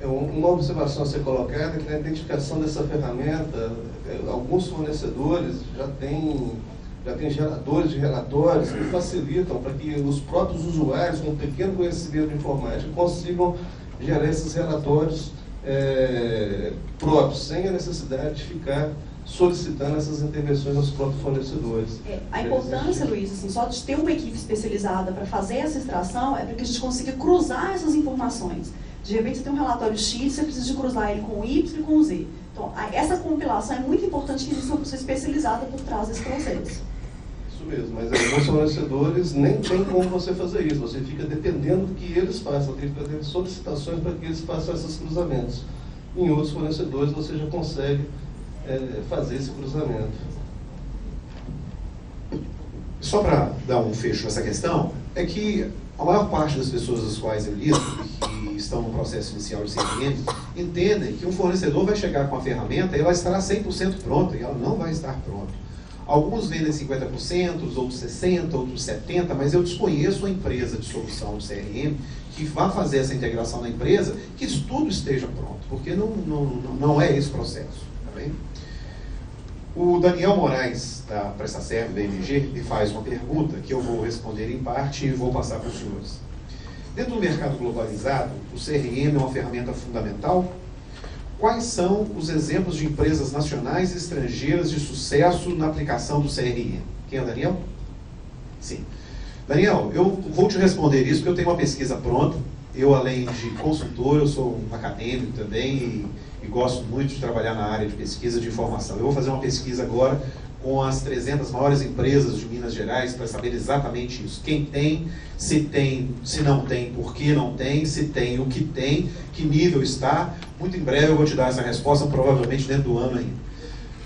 Uma observação a ser colocada é que na identificação dessa ferramenta, alguns fornecedores já têm geradores de relatórios que facilitam para que os próprios usuários, com um pequeno conhecimento de informática, consigam gerar esses relatórios próprios, sem a necessidade de ficar solicitando essas intervenções aos próprios fornecedores. A importância, Luiz, assim, só de ter uma equipe especializada para fazer essa extração é para que a gente consiga cruzar essas informações. De repente você tem um relatório X, você precisa de cruzar ele com o Y e com o Z. Então, essa compilação é muito importante que exista uma pessoa especializada por trás desse processo. Isso mesmo, mas alguns fornecedores nem tem como você fazer isso. Você fica dependendo do que eles façam, tem que fazer solicitações para que eles façam esses cruzamentos. Em outros fornecedores você já consegue fazer esse cruzamento. Só para dar um fecho nessa questão, é que a maior parte das pessoas das quais eu lido, que estão no processo inicial de CRM, entendem que um fornecedor vai chegar com a ferramenta e ela estará 100% pronta, e ela não vai estar pronta. Alguns vendem 50%, outros 60%, outros 70%, mas eu desconheço uma empresa de solução de CRM que vá fazer essa integração na empresa, que isso tudo esteja pronto, porque não é esse processo. Tá bem? O Daniel Moraes, da PrestaServe, da MG, me faz uma pergunta que eu vou responder em parte e vou passar para os senhores. Dentro do mercado globalizado, o CRM é uma ferramenta fundamental? Quais são os exemplos de empresas nacionais e estrangeiras de sucesso na aplicação do CRM? Quem é o Daniel? Sim. Daniel, eu vou te responder isso porque eu tenho uma pesquisa pronta. Eu, além de consultor, eu sou um acadêmico também e gosto muito de trabalhar na área de pesquisa de informação. Eu vou fazer uma pesquisa agora com as 300 maiores empresas de Minas Gerais para saber exatamente isso. Quem tem, se não tem, por que não tem, se tem, o que tem, que nível está. Muito em breve eu vou te dar essa resposta, provavelmente dentro do ano ainda.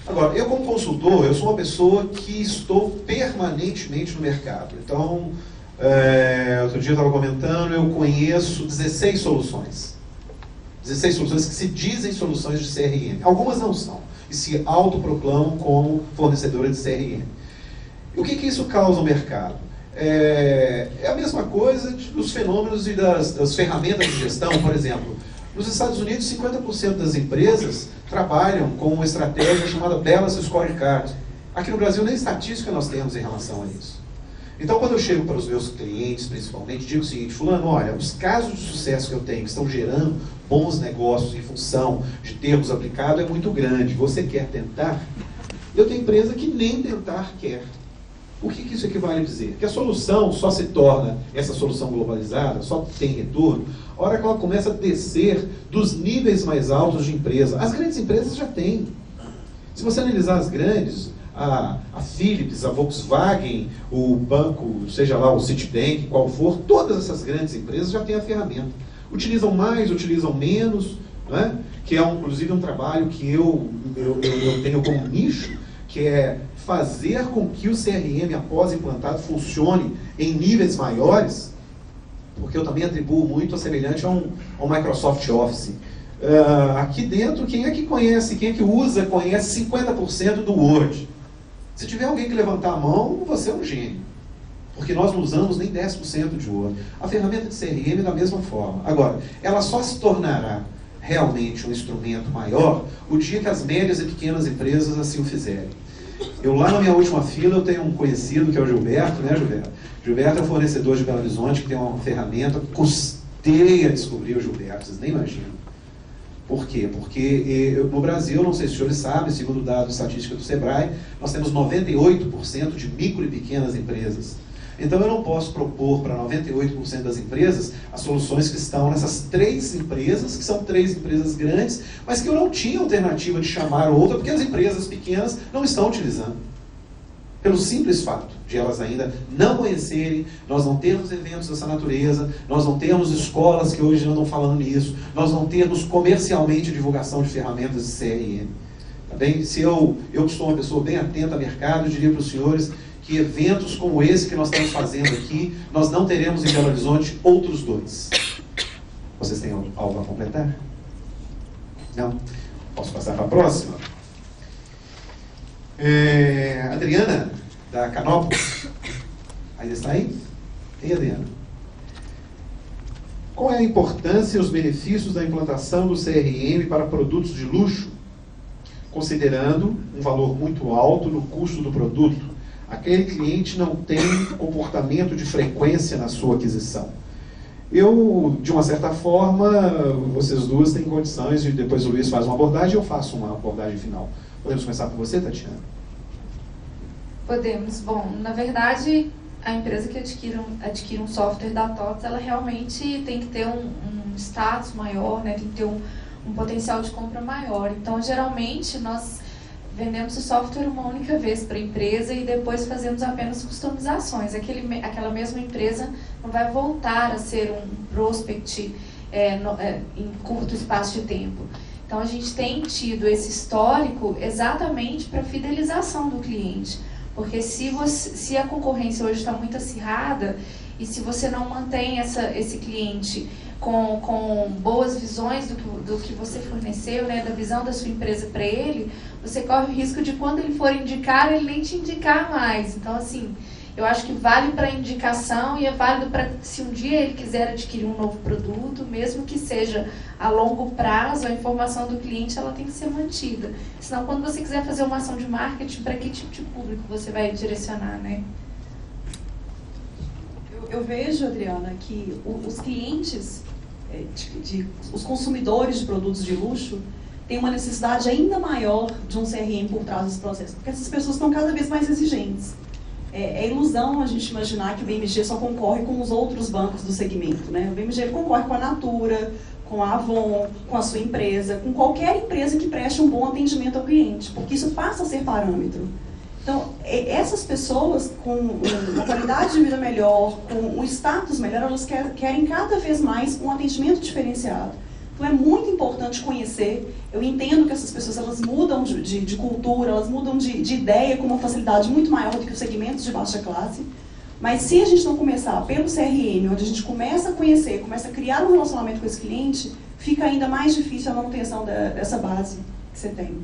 Agora, eu como consultor, eu sou uma pessoa que estou permanentemente no mercado. Então, outro dia eu estava comentando, eu conheço 16 soluções. 16 soluções que se dizem soluções de CRM. Algumas não são. E se autoproclamam como fornecedora de CRM. E o que isso causa no mercado? É a mesma coisa dos fenômenos e das ferramentas de gestão, por exemplo. Nos Estados Unidos, 50% das empresas trabalham com uma estratégia chamada Balance Scorecard. Aqui no Brasil, nem estatística nós temos em relação a isso. Então, quando eu chego para os meus clientes, principalmente, digo o seguinte: fulano, olha, os casos de sucesso que eu tenho, que estão gerando bons negócios em função de termos aplicado, é muito grande. Você quer tentar? Eu tenho empresa que nem tentar quer. O que isso equivale a dizer? Que a solução só se torna, essa solução globalizada, só tem retorno, a hora que ela começa a descer dos níveis mais altos de empresa. As grandes empresas já têm. Se você analisar as grandes, a Philips, a Volkswagen, o banco, seja lá o Citibank, qual for, todas essas grandes empresas já têm a ferramenta. Utilizam mais, utilizam menos, né? Que é inclusive um trabalho que eu tenho como nicho, que é fazer com que o CRM, após implantado, funcione em níveis maiores, porque eu também atribuo muito a semelhante ao Microsoft Office. Aqui dentro, quem é que conhece, quem é que usa, conhece 50% do Word? Se tiver alguém que levantar a mão, você é um gênio. Porque nós não usamos nem 10% de Word. A ferramenta de CRM é da mesma forma. Agora, ela só se tornará realmente um instrumento maior o dia que as médias e pequenas empresas assim o fizerem. Eu lá na minha última fila eu tenho um conhecido que é o Gilberto, né, Gilberto? Gilberto é um fornecedor de Belo Horizonte que tem uma ferramenta, custei a descobrir o Gilberto, vocês nem imaginam. Por quê? Porque no Brasil, não sei se os senhores sabem, segundo o dado estatística do Sebrae, nós temos 98% de micro e pequenas empresas. Então eu não posso propor para 98% das empresas as soluções que estão nessas 3 empresas, que são 3 empresas grandes, mas que eu não tinha alternativa de chamar outra, porque as empresas pequenas não estão utilizando. Pelo simples fato de elas ainda não conhecerem, nós não temos eventos dessa natureza, nós não temos escolas que hoje andam falando nisso, nós não temos comercialmente divulgação de ferramentas de CRM. Tá bem? Se eu sou uma pessoa bem atenta ao mercado, eu diria para os senhores que eventos como esse que nós estamos fazendo aqui, nós não teremos em Belo Horizonte outros 2. Vocês têm algo a completar? Não? Posso passar para a próxima? Adriana, da Canópolis. Ainda está aí? Ei, Adriana. Qual é a importância e os benefícios da implantação do CRM para produtos de luxo, considerando um valor muito alto no custo do produto? Aquele cliente não tem comportamento de frequência na sua aquisição. Eu, de uma certa forma, vocês duas têm condições de, depois o Luiz faz uma abordagem e eu faço uma abordagem final. Podemos começar por você, Tatiana? Podemos. Bom, na verdade, a empresa que adquire um software da TOTS, ela realmente tem que ter um status maior, né? Tem que ter um potencial de compra maior. Então, geralmente, nós vendemos o software uma única vez para a empresa e depois fazemos apenas customizações. Aquela mesma empresa não vai voltar a ser um prospect em curto espaço de tempo. Então, a gente tem tido esse histórico exatamente para fidelização do cliente. Porque se a concorrência hoje está muito acirrada e se você não mantém esse cliente com boas visões do que você forneceu, né, da visão da sua empresa para ele, você corre o risco de quando ele for indicar, ele nem te indicar mais. Então, assim, eu acho que vale para indicação e é válido para se um dia ele quiser adquirir um novo produto, mesmo que seja a longo prazo, a informação do cliente ela tem que ser mantida. Senão, quando você quiser fazer uma ação de marketing, para que tipo de público você vai direcionar, né? Eu vejo, Adriana, que os clientes, os consumidores de produtos de luxo, têm uma necessidade ainda maior de um CRM por trás desse processo, porque essas pessoas estão cada vez mais exigentes. É ilusão a gente imaginar que o BMG só concorre com os outros bancos do segmento, né? O BMG concorre com a Natura, com a Avon, com a sua empresa, com qualquer empresa que preste um bom atendimento ao cliente, porque isso passa a ser parâmetro. Então, essas pessoas com uma qualidade de vida melhor, com um status melhor, elas querem cada vez mais um atendimento diferenciado. Então, é muito importante conhecer. Eu entendo que essas pessoas elas mudam de cultura, elas mudam de ideia com uma facilidade muito maior do que os segmentos de baixa classe. Mas se a gente não começar pelo CRM, onde a gente começa a conhecer, começa a criar um relacionamento com esse cliente, fica ainda mais difícil a manutenção dessa base que você tem.